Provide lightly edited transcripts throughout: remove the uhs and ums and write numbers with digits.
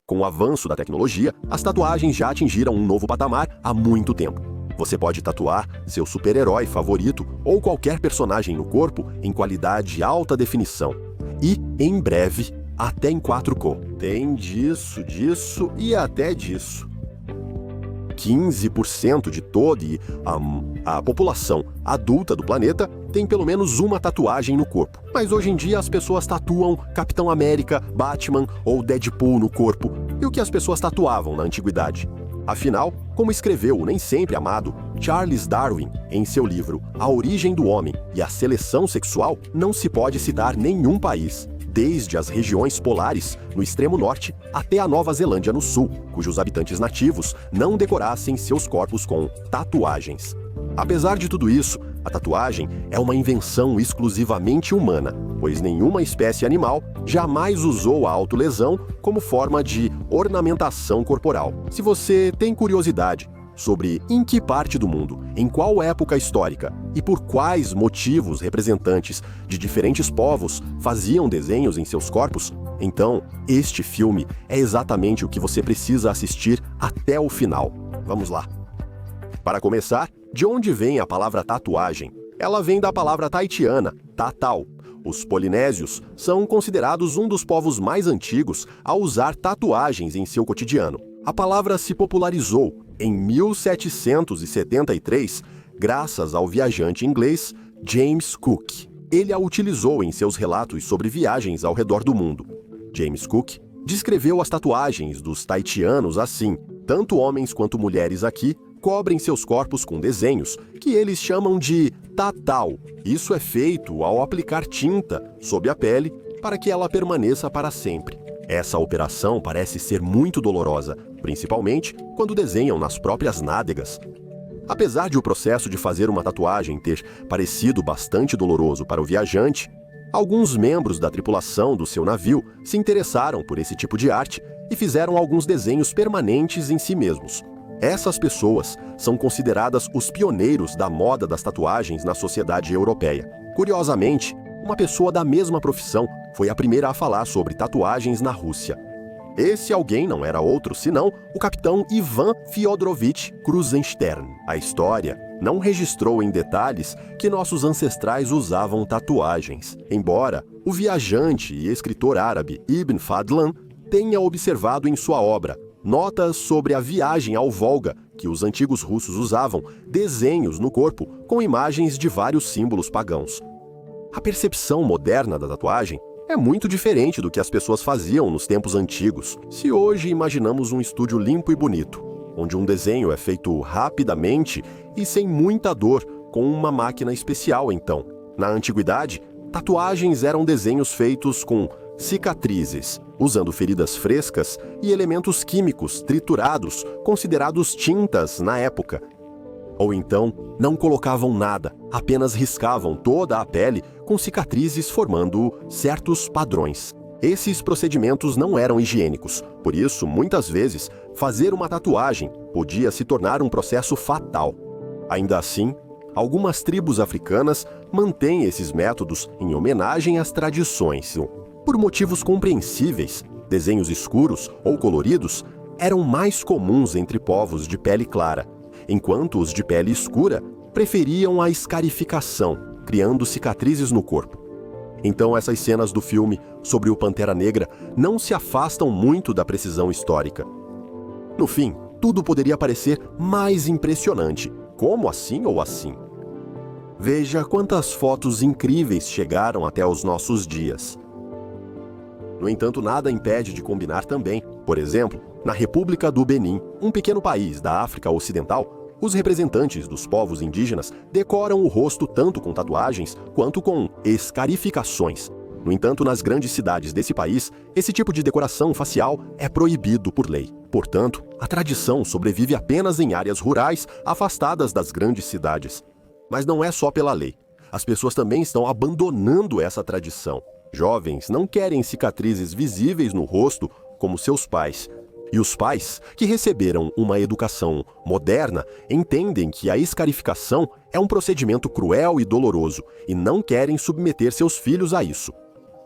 Com o avanço da tecnologia, as tatuagens já atingiram um novo patamar há muito tempo. Você pode tatuar seu super-herói favorito ou qualquer personagem no corpo em qualidade alta definição. E, em breve, até em 4K. Tem disso e até disso. 15% de toda a população adulta do planeta tem pelo menos uma tatuagem no corpo. Mas hoje em dia as pessoas tatuam Capitão América, Batman ou Deadpool no corpo. E o que as pessoas tatuavam na antiguidade? Afinal, como escreveu o nem sempre amado Charles Darwin em seu livro A Origem do Homem e a Seleção Sexual, não se pode citar nenhum país, desde as regiões polares, no extremo norte, até a Nova Zelândia no sul, cujos habitantes nativos não decorassem seus corpos com tatuagens. Apesar de tudo isso, a tatuagem é uma invenção exclusivamente humana, pois nenhuma espécie animal jamais usou a autolesão como forma de ornamentação corporal. Se você tem curiosidade sobre em que parte do mundo, em qual época histórica e por quais motivos representantes de diferentes povos faziam desenhos em seus corpos, então este filme é exatamente o que você precisa assistir até o final. Vamos lá. Para começar, de onde vem a palavra tatuagem? Ela vem da palavra taitiana, tatau. Os polinésios são considerados um dos povos mais antigos a usar tatuagens em seu cotidiano. A palavra se popularizou em 1773, graças ao viajante inglês James Cook. Ele a utilizou em seus relatos sobre viagens ao redor do mundo. James Cook descreveu as tatuagens dos taitianos assim: tanto homens quanto mulheres aqui cobrem seus corpos com desenhos, que eles chamam de tatau. Isso é feito ao aplicar tinta sobre a pele para que ela permaneça para sempre. Essa operação parece ser muito dolorosa, principalmente quando desenham nas próprias nádegas. Apesar de o processo de fazer uma tatuagem ter parecido bastante doloroso para o viajante, alguns membros da tripulação do seu navio se interessaram por esse tipo de arte e fizeram alguns desenhos permanentes em si mesmos. Essas pessoas são consideradas os pioneiros da moda das tatuagens na sociedade europeia. Curiosamente, uma pessoa da mesma profissão foi a primeira a falar sobre tatuagens na Rússia. Esse alguém não era outro senão o capitão Ivan Fyodorovich Krusenstern. A história não registrou em detalhes que nossos ancestrais usavam tatuagens, embora o viajante e escritor árabe Ibn Fadlan tenha observado em sua obra notas sobre a viagem ao Volga, que os antigos russos usavam desenhos no corpo com imagens de vários símbolos pagãos. A percepção moderna da tatuagem é muito diferente do que as pessoas faziam nos tempos antigos. Se hoje imaginamos um estúdio limpo e bonito, onde um desenho é feito rapidamente e sem muita dor com uma máquina especial, então, na antiguidade, tatuagens eram desenhos feitos com cicatrizes, usando feridas frescas e elementos químicos triturados, considerados tintas na época. Ou então, não colocavam nada, apenas riscavam toda a pele com cicatrizes formando certos padrões. Esses procedimentos não eram higiênicos, por isso, muitas vezes, fazer uma tatuagem podia se tornar um processo fatal. Ainda assim, algumas tribos africanas mantêm esses métodos em homenagem às tradições. Por motivos compreensíveis, desenhos escuros ou coloridos eram mais comuns entre povos de pele clara, enquanto os de pele escura preferiam a escarificação, criando cicatrizes no corpo. Então essas cenas do filme sobre o Pantera Negra não se afastam muito da precisão histórica. No fim, tudo poderia parecer mais impressionante, como assim ou assim. Veja quantas fotos incríveis chegaram até os nossos dias. No entanto, nada impede de combinar também. Por exemplo, na República do Benin, um pequeno país da África Ocidental, os representantes dos povos indígenas decoram o rosto tanto com tatuagens quanto com escarificações. No entanto, nas grandes cidades desse país, esse tipo de decoração facial é proibido por lei. Portanto, a tradição sobrevive apenas em áreas rurais afastadas das grandes cidades. Mas não é só pela lei. As pessoas também estão abandonando essa tradição. Jovens não querem cicatrizes visíveis no rosto como seus pais. E os pais, que receberam uma educação moderna, entendem que a escarificação é um procedimento cruel e doloroso e não querem submeter seus filhos a isso.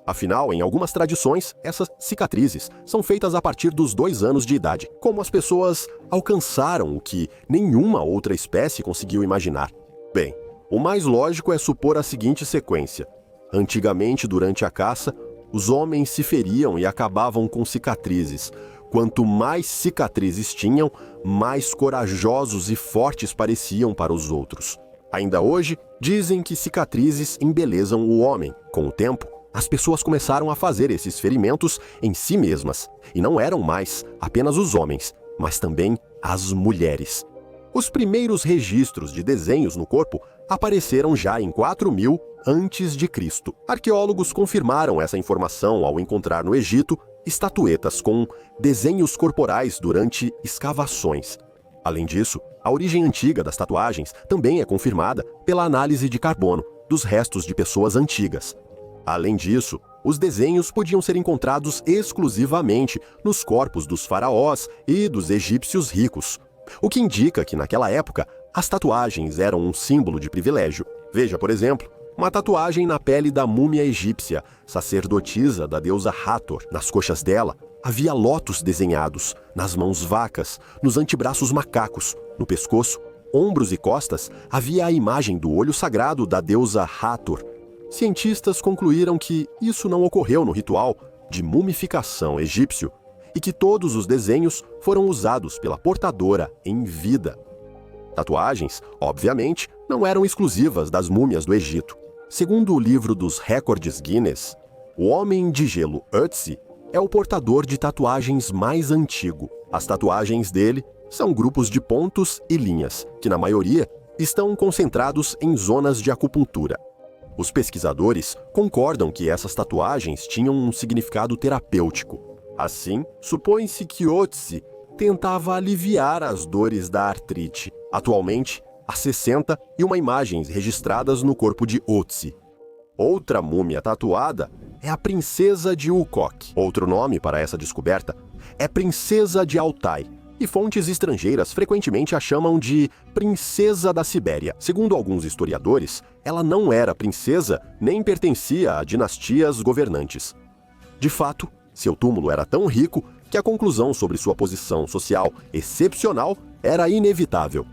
Afinal, em algumas tradições, essas cicatrizes são feitas a partir dos 2 anos de idade, como as pessoas alcançaram o que nenhuma outra espécie conseguiu imaginar. Bem, o mais lógico é supor a seguinte sequência. Antigamente, durante a caça, os homens se feriam e acabavam com cicatrizes. Quanto mais cicatrizes tinham, mais corajosos e fortes pareciam para os outros. Ainda hoje, dizem que cicatrizes embelezam o homem. Com o tempo, as pessoas começaram a fazer esses ferimentos em si mesmas. E não eram mais apenas os homens, mas também as mulheres. Os primeiros registros de desenhos no corpo apareceram já em 4000 a.C. Arqueólogos confirmaram essa informação ao encontrar no Egito estatuetas com desenhos corporais durante escavações. Além disso, a origem antiga das tatuagens também é confirmada pela análise de carbono dos restos de pessoas antigas. Além disso, os desenhos podiam ser encontrados exclusivamente nos corpos dos faraós e dos egípcios ricos, o que indica que naquela época as tatuagens eram um símbolo de privilégio. Veja, por exemplo, uma tatuagem na pele da múmia egípcia, sacerdotisa da deusa Hathor. Nas coxas dela havia lótus desenhados, nas mãos vacas, nos antebraços macacos, no pescoço, ombros e costas havia a imagem do olho sagrado da deusa Hathor. Cientistas concluíram que isso não ocorreu no ritual de mumificação egípcio e que todos os desenhos foram usados pela portadora em vida. Tatuagens, obviamente, não eram exclusivas das múmias do Egito. Segundo o livro dos recordes Guinness, o homem de gelo Ötzi é o portador de tatuagens mais antigo. As tatuagens dele são grupos de pontos e linhas, que na maioria estão concentrados em zonas de acupuntura. Os pesquisadores concordam que essas tatuagens tinham um significado terapêutico. Assim, supõe-se que Ötzi tentava aliviar as dores da artrite. Atualmente, há 61 imagens registradas no corpo de Ötzi. Outra múmia tatuada é a Princesa de Ukok. Outro nome para essa descoberta é Princesa de Altai, e fontes estrangeiras frequentemente a chamam de Princesa da Sibéria. Segundo alguns historiadores, ela não era princesa nem pertencia a dinastias governantes. De fato, seu túmulo era tão rico que a conclusão sobre sua posição social excepcional era inevitável.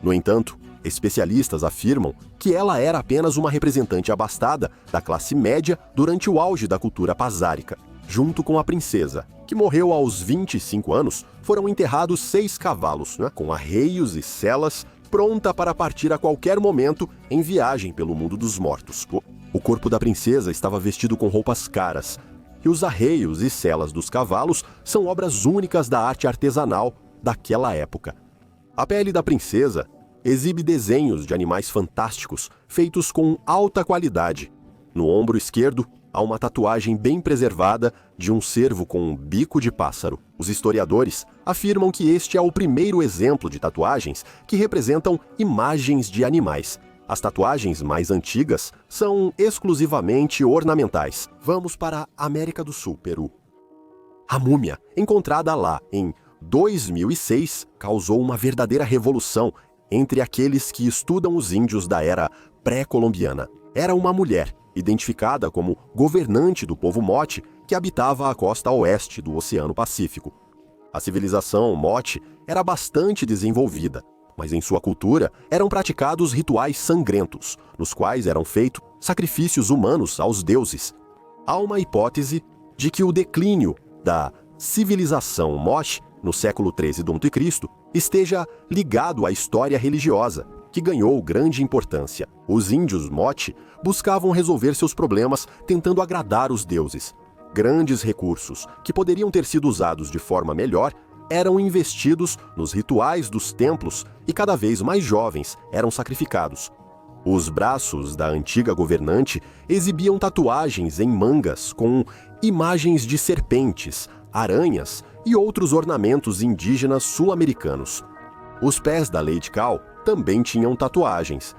No entanto, especialistas afirmam que ela era apenas uma representante abastada da classe média durante o auge da cultura pazárica. Junto com a princesa, que morreu aos 25 anos, foram enterrados 6 cavalos, com arreios e selas, pronta para partir a qualquer momento em viagem pelo mundo dos mortos. O corpo da princesa estava vestido com roupas caras, e os arreios e selas dos cavalos são obras únicas da arte artesanal daquela época. A pele da princesa exibe desenhos de animais fantásticos feitos com alta qualidade. No ombro esquerdo, há uma tatuagem bem preservada de um cervo com um bico de pássaro. Os historiadores afirmam que este é o primeiro exemplo de tatuagens que representam imagens de animais. As tatuagens mais antigas são exclusivamente ornamentais. Vamos para a América do Sul, Peru. A múmia, encontrada lá em 2006, causou uma verdadeira revolução entre aqueles que estudam os índios da era pré-colombiana. Era uma mulher, identificada como governante do povo Moche, que habitava a costa oeste do Oceano Pacífico. A civilização Moche era bastante desenvolvida, mas em sua cultura eram praticados rituais sangrentos, nos quais eram feitos sacrifícios humanos aos deuses. Há uma hipótese de que o declínio da civilização Moche no século XIII d.C., esteja ligado à história religiosa, que ganhou grande importância. Os índios Moche buscavam resolver seus problemas tentando agradar os deuses. Grandes recursos, que poderiam ter sido usados de forma melhor, eram investidos nos rituais dos templos e cada vez mais jovens eram sacrificados. Os braços da antiga governante exibiam tatuagens em mangas com imagens de serpentes, aranhas e outros ornamentos indígenas sul-americanos. Os pés da Lady Cow também tinham tatuagens.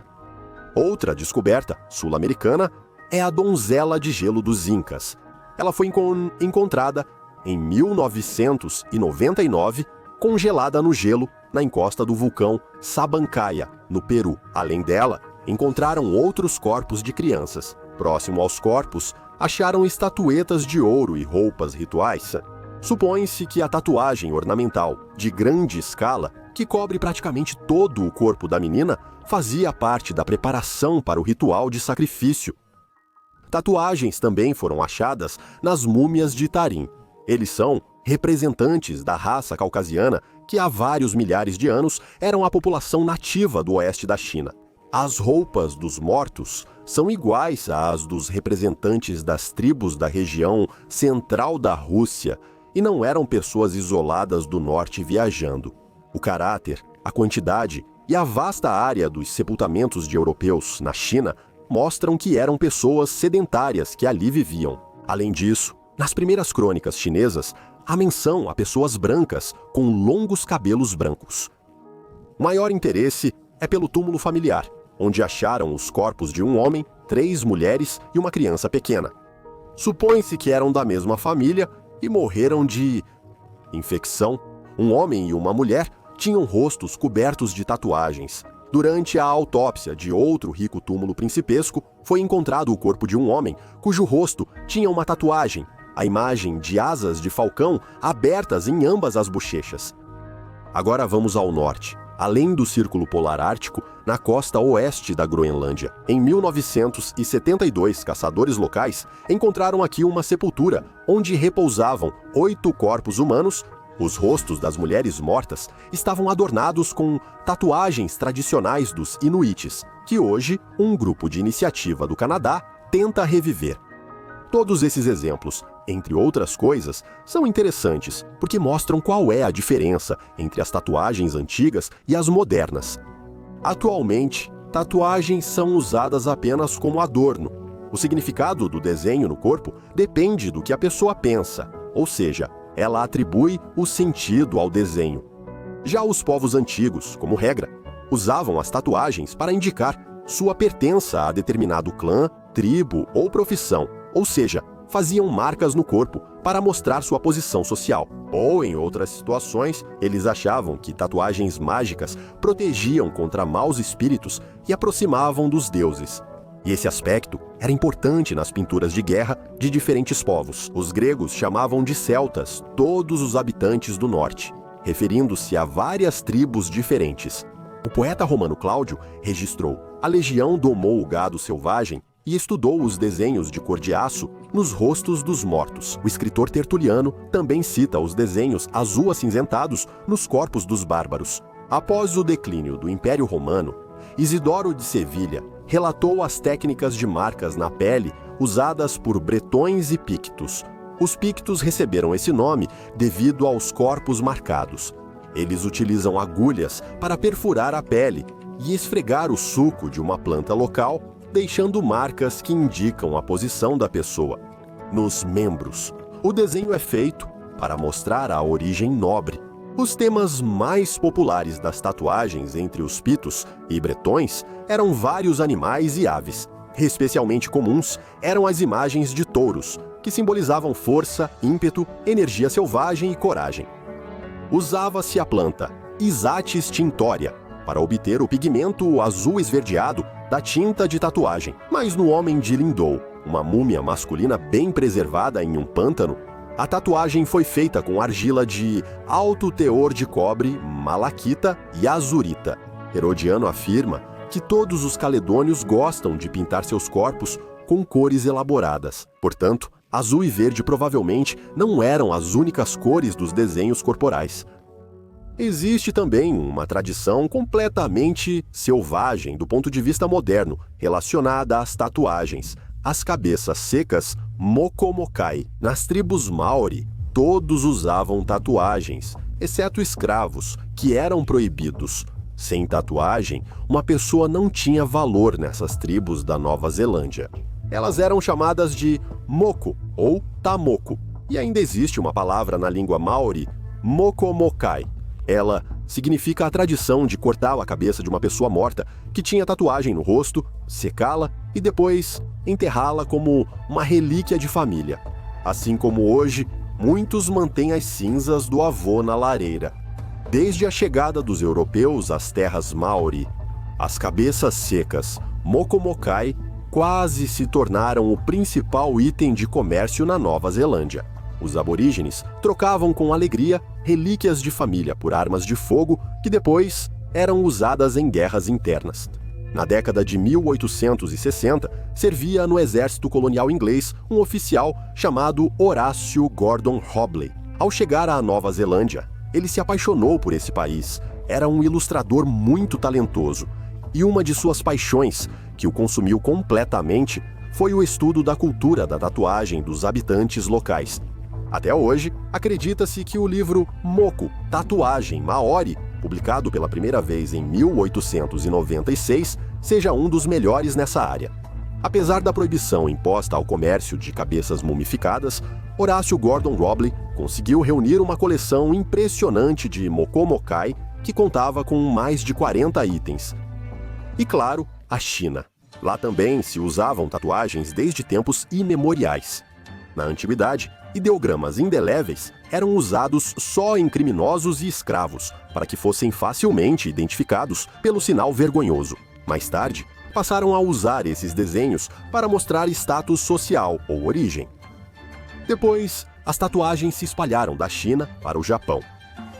Outra descoberta sul-americana é a donzela de gelo dos Incas. Ela foi encontrada em 1999, congelada no gelo na encosta do vulcão Sabancaya, no Peru. Além dela, encontraram outros corpos de crianças. Próximo aos corpos, acharam estatuetas de ouro e roupas rituais. Supõe-se que a tatuagem ornamental, de grande escala, que cobre praticamente todo o corpo da menina, fazia parte da preparação para o ritual de sacrifício. Tatuagens também foram achadas nas múmias de Tarim. Eles são representantes da raça caucasiana que há vários milhares de anos eram a população nativa do oeste da China. As roupas dos mortos são iguais às dos representantes das tribos da região central da Rússia e não eram pessoas isoladas do norte viajando. O caráter, a quantidade e a vasta área dos sepultamentos de europeus na China mostram que eram pessoas sedentárias que ali viviam. Além disso, nas primeiras crônicas chinesas, há menção a pessoas brancas com longos cabelos brancos. O maior interesse é pelo túmulo familiar, onde acharam os corpos de um homem, 3 mulheres e uma criança pequena. Supõe-se que eram da mesma família e morreram de infecção. Um homem e uma mulher tinham rostos cobertos de tatuagens. Durante a autópsia de outro rico túmulo principesco, foi encontrado o corpo de um homem cujo rosto tinha uma tatuagem, a imagem de asas de falcão abertas em ambas as bochechas. Agora vamos ao norte, além do Círculo Polar Ártico, na costa oeste da Groenlândia. Em 1972, caçadores locais encontraram aqui uma sepultura onde repousavam 8 corpos humanos. Os rostos das mulheres mortas estavam adornados com tatuagens tradicionais dos Inuites, que hoje um grupo de iniciativa do Canadá tenta reviver. Todos esses exemplos, entre outras coisas, são interessantes porque mostram qual é a diferença entre as tatuagens antigas e as modernas. Atualmente, tatuagens são usadas apenas como adorno. O significado do desenho no corpo depende do que a pessoa pensa, ou seja, ela atribui o sentido ao desenho. Já os povos antigos, como regra, usavam as tatuagens para indicar sua pertença a determinado clã, tribo ou profissão, ou seja, faziam marcas no corpo para mostrar sua posição social. Ou, em outras situações, eles achavam que tatuagens mágicas protegiam contra maus espíritos e aproximavam dos deuses. E esse aspecto era importante nas pinturas de guerra de diferentes povos. Os gregos chamavam de celtas todos os habitantes do norte, referindo-se a várias tribos diferentes. O poeta romano Cláudio registrou: a legião domou o gado selvagem e estudou os desenhos de cor de aço nos rostos dos mortos. O escritor Tertuliano também cita os desenhos azul acinzentados nos corpos dos bárbaros. Após o declínio do Império Romano, Isidoro de Sevilha relatou as técnicas de marcas na pele usadas por bretões e pictos. Os pictos receberam esse nome devido aos corpos marcados. Eles utilizam agulhas para perfurar a pele e esfregar o suco de uma planta local, deixando marcas que indicam a posição da pessoa. Nos membros, o desenho é feito para mostrar a origem nobre. Os temas mais populares das tatuagens entre os pitos e bretões eram vários animais e aves. Especialmente comuns eram as imagens de touros, que simbolizavam força, ímpeto, energia selvagem e coragem. Usava-se a planta Isatis tintoria para obter o pigmento azul esverdeado da tinta de tatuagem. Mas no homem de Lindou, uma múmia masculina bem preservada em um pântano, a tatuagem foi feita com argila de alto teor de cobre, malaquita e azurita. Herodiano afirma que todos os caledônios gostam de pintar seus corpos com cores elaboradas. Portanto, azul e verde provavelmente não eram as únicas cores dos desenhos corporais. Existe também uma tradição completamente selvagem do ponto de vista moderno, relacionada às tatuagens. As cabeças secas mokomokai. Nas tribos Maori, todos usavam tatuagens, exceto escravos, que eram proibidos. Sem tatuagem, uma pessoa não tinha valor nessas tribos da Nova Zelândia. Elas eram chamadas de moko ou tamoko. E ainda existe uma palavra na língua Maori, mokomokai. Ela significa a tradição de cortar a cabeça de uma pessoa morta que tinha tatuagem no rosto, secá-la e depois enterrá-la como uma relíquia de família. Assim como hoje, muitos mantêm as cinzas do avô na lareira. Desde a chegada dos europeus às terras Maori, as cabeças secas mokomokai quase se tornaram o principal item de comércio na Nova Zelândia. Os aborígenes trocavam com alegria relíquias de família por armas de fogo que depois eram usadas em guerras internas. Na década de 1860, servia no exército colonial inglês um oficial chamado Horácio Gordon Robley. Ao chegar à Nova Zelândia, ele se apaixonou por esse país. Era um ilustrador muito talentoso. E uma de suas paixões, que o consumiu completamente, foi o estudo da cultura da tatuagem dos habitantes locais. Até hoje, acredita-se que o livro Moco, Tatuagem Maori, publicado pela primeira vez em 1896, seja um dos melhores nessa área. Apesar da proibição imposta ao comércio de cabeças mumificadas, Horácio Gordon Robley conseguiu reunir uma coleção impressionante de mokomokai que contava com mais de 40 itens. E claro, a China. Lá também se usavam tatuagens desde tempos imemoriais. Na antiguidade, ideogramas indeléveis eram usados só em criminosos e escravos, para que fossem facilmente identificados pelo sinal vergonhoso. Mais tarde, passaram a usar esses desenhos para mostrar status social ou origem. Depois, as tatuagens se espalharam da China para o Japão.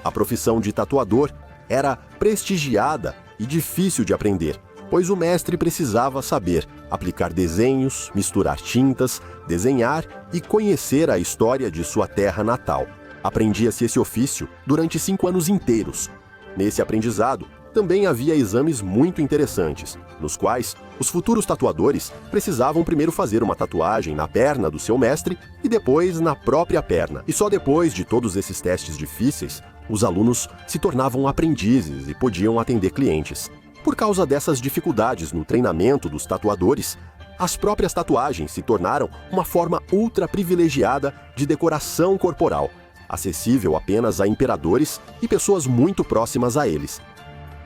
A profissão de tatuador era prestigiada e difícil de aprender, pois o mestre precisava saber aplicar desenhos, misturar tintas, desenhar e conhecer a história de sua terra natal. Aprendia-se esse ofício durante 5 anos inteiros. Nesse aprendizado, também havia exames muito interessantes, nos quais os futuros tatuadores precisavam primeiro fazer uma tatuagem na perna do seu mestre e depois na própria perna. E só depois de todos esses testes difíceis, os alunos se tornavam aprendizes e podiam atender clientes. Por causa dessas dificuldades no treinamento dos tatuadores, as próprias tatuagens se tornaram uma forma ultra privilegiada de decoração corporal, acessível apenas a imperadores e pessoas muito próximas a eles.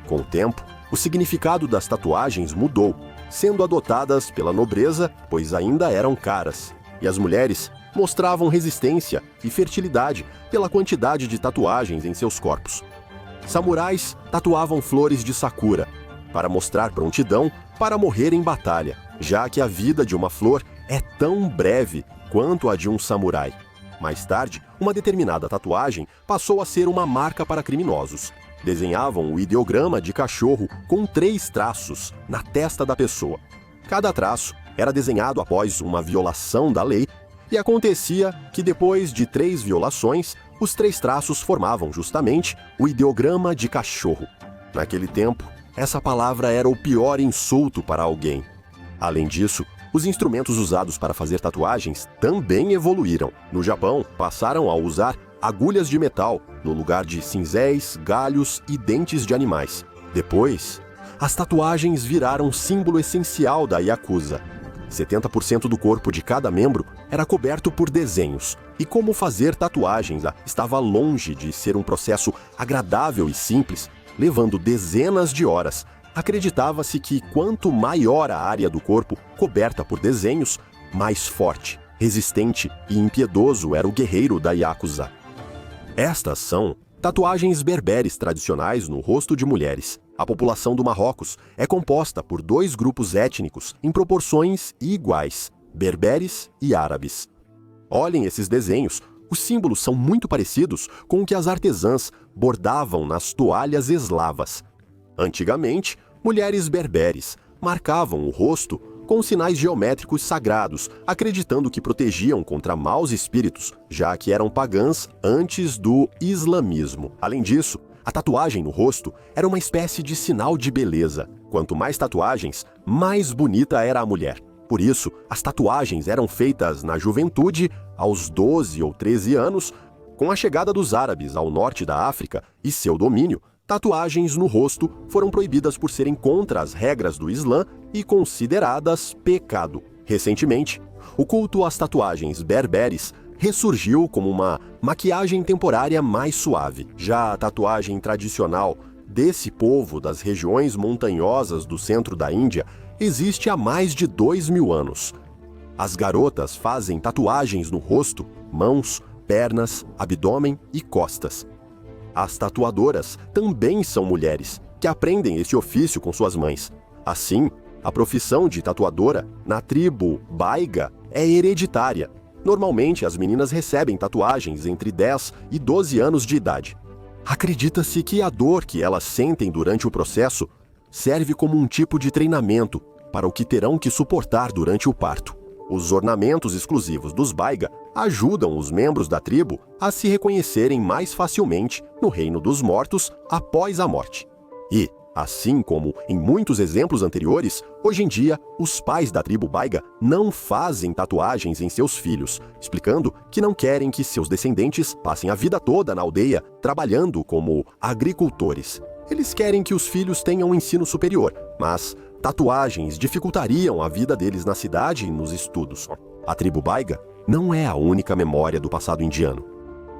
Com o tempo, o significado das tatuagens mudou, sendo adotadas pela nobreza, pois ainda eram caras, e as mulheres mostravam resistência e fertilidade pela quantidade de tatuagens em seus corpos. Samurais tatuavam flores de sakura, para mostrar prontidão para morrer em batalha, já que a vida de uma flor é tão breve quanto a de um samurai. Mais tarde, uma determinada tatuagem passou a ser uma marca para criminosos. Desenhavam o ideograma de cachorro com 3 traços na testa da pessoa. Cada traço era desenhado após uma violação da lei e acontecia que depois de 3 violações, os 3 traços formavam justamente o ideograma de cachorro. Naquele tempo, essa palavra era o pior insulto para alguém. Além disso, os instrumentos usados para fazer tatuagens também evoluíram. No Japão, passaram a usar agulhas de metal no lugar de cinzéis, galhos e dentes de animais. Depois, as tatuagens viraram símbolo essencial da Yakuza. 70% do corpo de cada membro era coberto por desenhos. E como fazer tatuagens estava longe de ser um processo agradável e simples, levando dezenas de horas. Acreditava-se que quanto maior a área do corpo coberta por desenhos, mais forte, resistente e impiedoso era o guerreiro da Yakuza. Estas são tatuagens berberes tradicionais no rosto de mulheres. A população do Marrocos é composta por 2 grupos étnicos em proporções iguais, berberes e árabes. Olhem esses desenhos. Os símbolos são muito parecidos com o que as artesãs bordavam nas toalhas eslavas. Antigamente, mulheres berberes marcavam o rosto com sinais geométricos sagrados, acreditando que protegiam contra maus espíritos, já que eram pagãs antes do islamismo. Além disso, a tatuagem no rosto era uma espécie de sinal de beleza. Quanto mais tatuagens, mais bonita era a mulher. Por isso, as tatuagens eram feitas na juventude, aos 12 ou 13 anos. Com a chegada dos árabes ao norte da África e seu domínio, tatuagens no rosto foram proibidas por serem contra as regras do Islã e consideradas pecado. Recentemente, o culto às tatuagens berberes ressurgiu como uma maquiagem temporária mais suave. Já a tatuagem tradicional desse povo das regiões montanhosas do centro da Índia existe há mais de 2000 anos. As garotas fazem tatuagens no rosto, mãos, pernas, abdômen e costas. As tatuadoras também são mulheres, que aprendem esse ofício com suas mães. Assim, A profissão de tatuadora na tribo Baiga é hereditária. Normalmente, as meninas recebem tatuagens entre 10 e 12 anos de idade. Acredita-se que a dor que elas sentem durante o processo serve como um tipo de treinamento para o que terão que suportar durante o parto. Os ornamentos exclusivos dos Baiga ajudam os membros da tribo a se reconhecerem mais facilmente no reino dos mortos após a morte. E, assim como em muitos exemplos anteriores, hoje em dia, os pais da tribo Baiga não fazem tatuagens em seus filhos, explicando que não querem que seus descendentes passem a vida toda na aldeia trabalhando como agricultores. Eles querem que os filhos tenham um ensino superior, mas tatuagens dificultariam a vida deles na cidade e nos estudos. A tribo Baiga não é a única memória do passado indiano.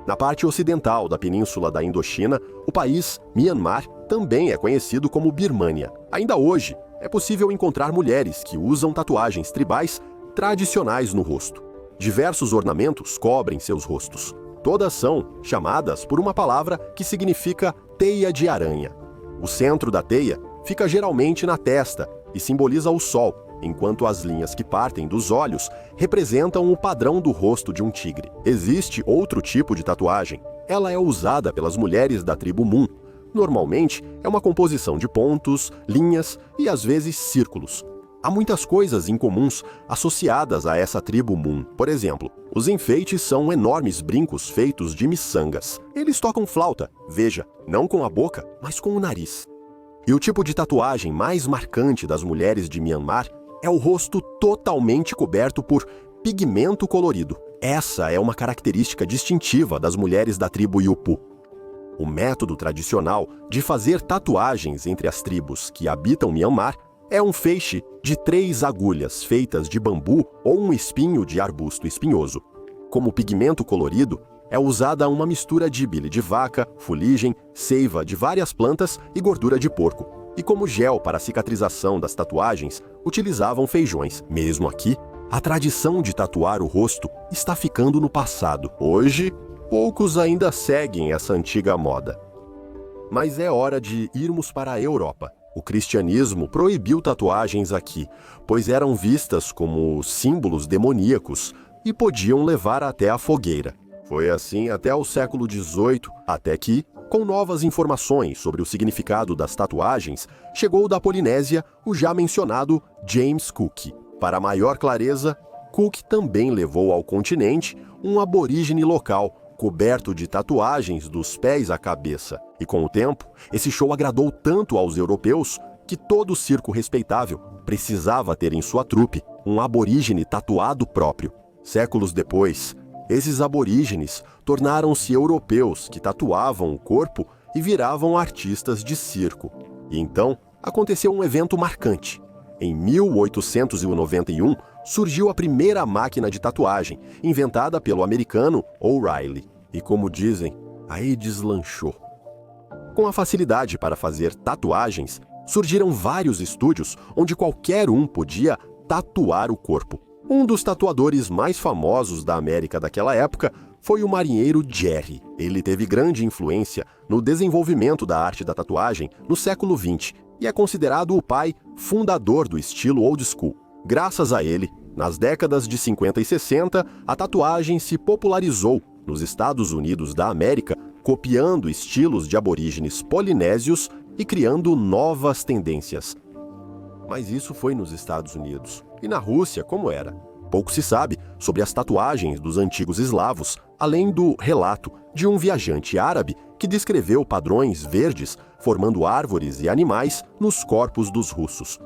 Na parte ocidental da península da Indochina, o país Myanmar também é conhecido como Birmânia. Ainda hoje, é possível encontrar mulheres que usam tatuagens tribais tradicionais no rosto. Diversos ornamentos cobrem seus rostos. Todas são chamadas por uma palavra que significa teia de aranha. O centro da teia fica geralmente na testa e simboliza o sol, enquanto as linhas que partem dos olhos representam o padrão do rosto de um tigre. Existe outro tipo de tatuagem. Ela é usada pelas mulheres da tribo Mun. Normalmente, é uma composição de pontos, linhas e às vezes círculos. Há muitas coisas incomuns associadas a essa tribo Mun. Por exemplo, os enfeites são enormes brincos feitos de miçangas. Eles tocam flauta, veja, não com a boca, mas com o nariz. E o tipo de tatuagem mais marcante das mulheres de Myanmar é o rosto totalmente coberto por pigmento colorido. Essa é uma característica distintiva das mulheres da tribo Yupu. O método tradicional de fazer tatuagens entre as tribos que habitam Myanmar é um feixe de 3 agulhas feitas de bambu ou um espinho de arbusto espinhoso. Como pigmento colorido, é usada uma mistura de bile de vaca, fuligem, seiva de várias plantas e gordura de porco. E como gel para a cicatrização das tatuagens, utilizavam feijões. Mesmo aqui, a tradição de tatuar o rosto está ficando no passado. Hoje, poucos ainda seguem essa antiga moda. Mas é hora de irmos para a Europa. O cristianismo proibiu tatuagens aqui, pois eram vistas como símbolos demoníacos e podiam levar até a fogueira. Foi assim até o século XVIII, até que, com novas informações sobre o significado das tatuagens, chegou da Polinésia o já mencionado James Cook. Para maior clareza, Cook também levou ao continente um aborígene local, coberto de tatuagens dos pés à cabeça. E com o tempo, esse show agradou tanto aos europeus que todo circo respeitável precisava ter em sua trupe um aborígene tatuado próprio. Séculos depois, esses aborígenes tornaram-se europeus que tatuavam o corpo e viravam artistas de circo. E então, aconteceu um evento marcante. Em 1891, surgiu a primeira máquina de tatuagem, inventada pelo americano O'Reilly. E como dizem, aí deslanchou. Com a facilidade para fazer tatuagens, surgiram vários estúdios onde qualquer um podia tatuar o corpo. Um dos tatuadores mais famosos da América daquela época foi o marinheiro Jerry. Ele teve grande influência no desenvolvimento da arte da tatuagem no século XX e é considerado o pai fundador do estilo old school. Graças a ele, nas décadas de 50 e 60, a tatuagem se popularizou nos Estados Unidos da América, copiando estilos de aborígenes polinésios e criando novas tendências. Mas isso foi nos Estados Unidos. E na Rússia, como era? Pouco se sabe sobre as tatuagens dos antigos eslavos, além do relato de um viajante árabe que descreveu padrões verdes formando árvores e animais nos corpos dos russos.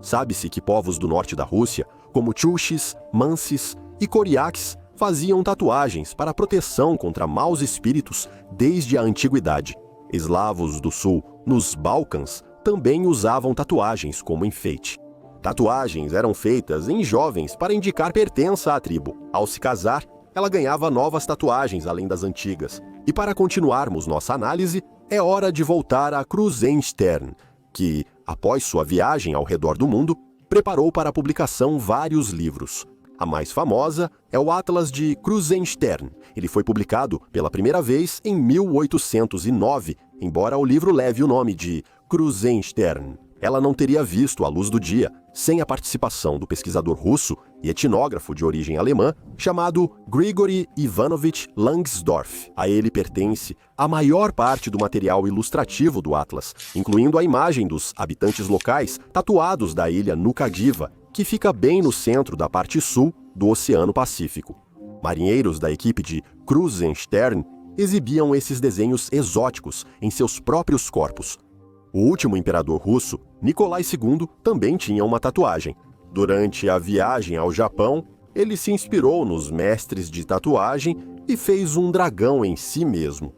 Sabe-se que povos do norte da Rússia, como Chuchis, Mansis e Koryaks, faziam tatuagens para proteção contra maus espíritos desde a antiguidade. Eslavos do sul, nos Balcãs, também usavam tatuagens como enfeite. Tatuagens eram feitas em jovens para indicar pertença à tribo. Ao se casar, ela ganhava novas tatuagens além das antigas. E para continuarmos nossa análise, é hora de voltar a Krusenstern, que, após sua viagem ao redor do mundo, preparou para a publicação vários livros. A mais famosa é o Atlas de Krusenstern. Ele foi publicado pela primeira vez em 1809, embora o livro leve o nome de Krusenstern. ela não teria visto a luz do dia sem a participação do pesquisador russo e etnógrafo de origem alemã chamado Grigory Ivanovich Langsdorff. A ele pertence a maior parte do material ilustrativo do Atlas, incluindo a imagem dos habitantes locais tatuados da ilha Nuka-Giva, que fica bem no centro da parte sul do Oceano Pacífico. Marinheiros da equipe de Krusenstern exibiam esses desenhos exóticos em seus próprios corpos. O último imperador russo, Nikolai II, também tinha uma tatuagem. Durante a viagem ao Japão, ele se inspirou nos mestres de tatuagem e fez um dragão em si mesmo.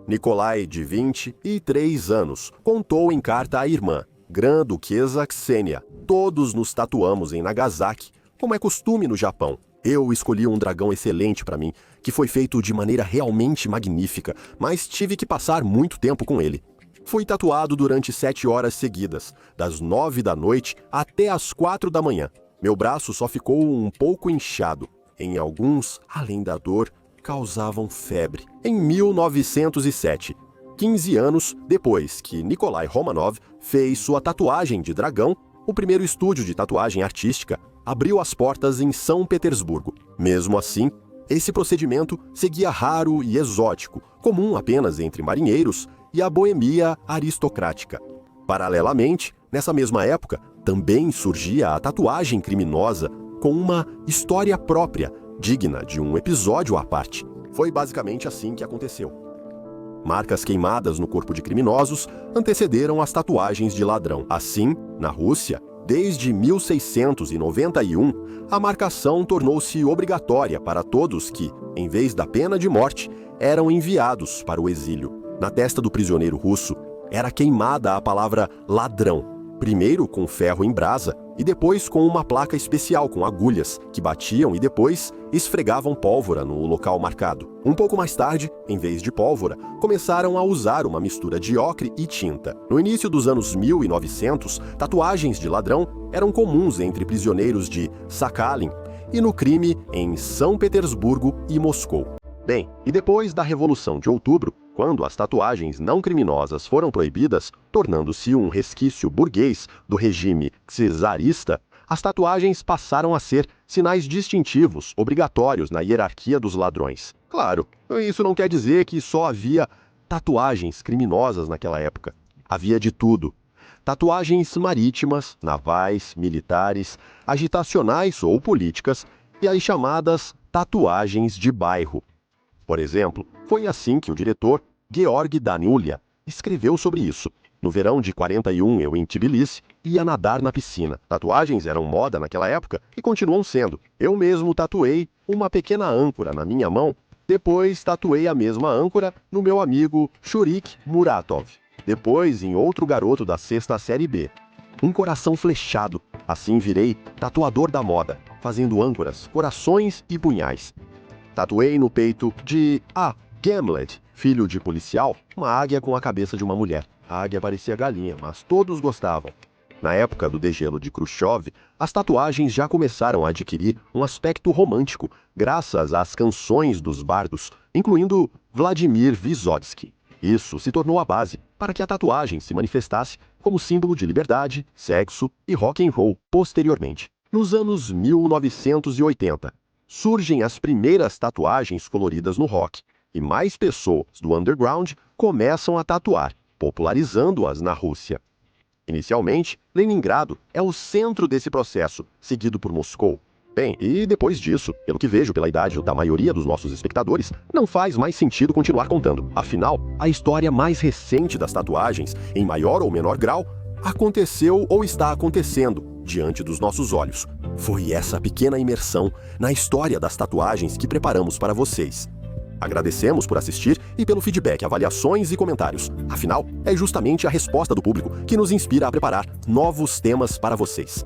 Nikolai, de 23 anos, contou em carta à irmã, Grã-Duquesa Ksenia: "Todos nos tatuamos em Nagasaki, como é costume no Japão. Eu escolhi um dragão excelente para mim, que foi feito de maneira realmente magnífica, mas tive que passar muito tempo com ele. Fui tatuado durante 7 horas seguidas, das 9 da noite até as 4 da manhã. Meu braço só ficou um pouco inchado. Em alguns, além da dor, causavam febre." Em 1907, 15 anos depois que Nikolai Romanov fez sua tatuagem de dragão, o primeiro estúdio de tatuagem artística abriu as portas em São Petersburgo. Mesmo assim, esse procedimento seguia raro e exótico, comum apenas entre marinheiros e a boemia aristocrática. Paralelamente, nessa mesma época, também surgia a tatuagem criminosa com uma história própria, digna de um episódio à parte. Foi basicamente assim que aconteceu. Marcas queimadas no corpo de criminosos antecederam as tatuagens de ladrão. Assim, na Rússia, desde 1691, a marcação tornou-se obrigatória para todos que, em vez da pena de morte, eram enviados para o exílio. Na testa do prisioneiro russo era queimada a palavra ladrão, primeiro com ferro em brasa e depois com uma placa especial com agulhas que batiam e depois esfregavam pólvora no local marcado. Um pouco mais tarde, em vez de pólvora, começaram a usar uma mistura de ocre e tinta. No início dos anos 1900, tatuagens de ladrão eram comuns entre prisioneiros de Sakhalin e no crime em São Petersburgo e Moscou. Bem, e depois da Revolução de Outubro, quando as tatuagens não criminosas foram proibidas, tornando-se um resquício burguês do regime czarista, as tatuagens passaram a ser sinais distintivos obrigatórios na hierarquia dos ladrões. Claro, isso não quer dizer que só havia tatuagens criminosas naquela época. Havia de tudo. Tatuagens marítimas, navais, militares, agitacionais ou políticas e as chamadas tatuagens de bairro. Por exemplo, foi assim que o diretor Georg Danilya escreveu sobre isso. No verão de 41, eu em Tbilisi ia nadar na piscina. Tatuagens eram moda naquela época e continuam sendo. Eu mesmo tatuei uma pequena âncora na minha mão. Depois tatuei a mesma âncora no meu amigo Shurik Muratov. Depois em outro garoto da 6ª série B. Um coração flechado. Assim virei tatuador da moda, fazendo âncoras, corações e punhais. Tatuei no peito de Gamlet, filho de policial, uma águia com a cabeça de uma mulher. A águia parecia galinha, mas todos gostavam. Na época do degelo de Khrushchev, as tatuagens já começaram a adquirir um aspecto romântico, graças às canções dos bardos, incluindo Vladimir Vysotsky. Isso se tornou a base para que a tatuagem se manifestasse como símbolo de liberdade, sexo e rock and roll posteriormente. Nos anos 1980, surgem as primeiras tatuagens coloridas no rock, e mais pessoas do underground começam a tatuar, popularizando-as na Rússia. Inicialmente, Leningrado é o centro desse processo, seguido por Moscou. Bem, e depois disso, pelo que vejo pela idade da maioria dos nossos espectadores, não faz mais sentido continuar contando. Afinal, a história mais recente das tatuagens, em maior ou menor grau, aconteceu ou está acontecendo diante dos nossos olhos. Foi essa pequena imersão na história das tatuagens que preparamos para vocês. Agradecemos por assistir e pelo feedback, avaliações e comentários. Afinal, é justamente a resposta do público que nos inspira a preparar novos temas para vocês.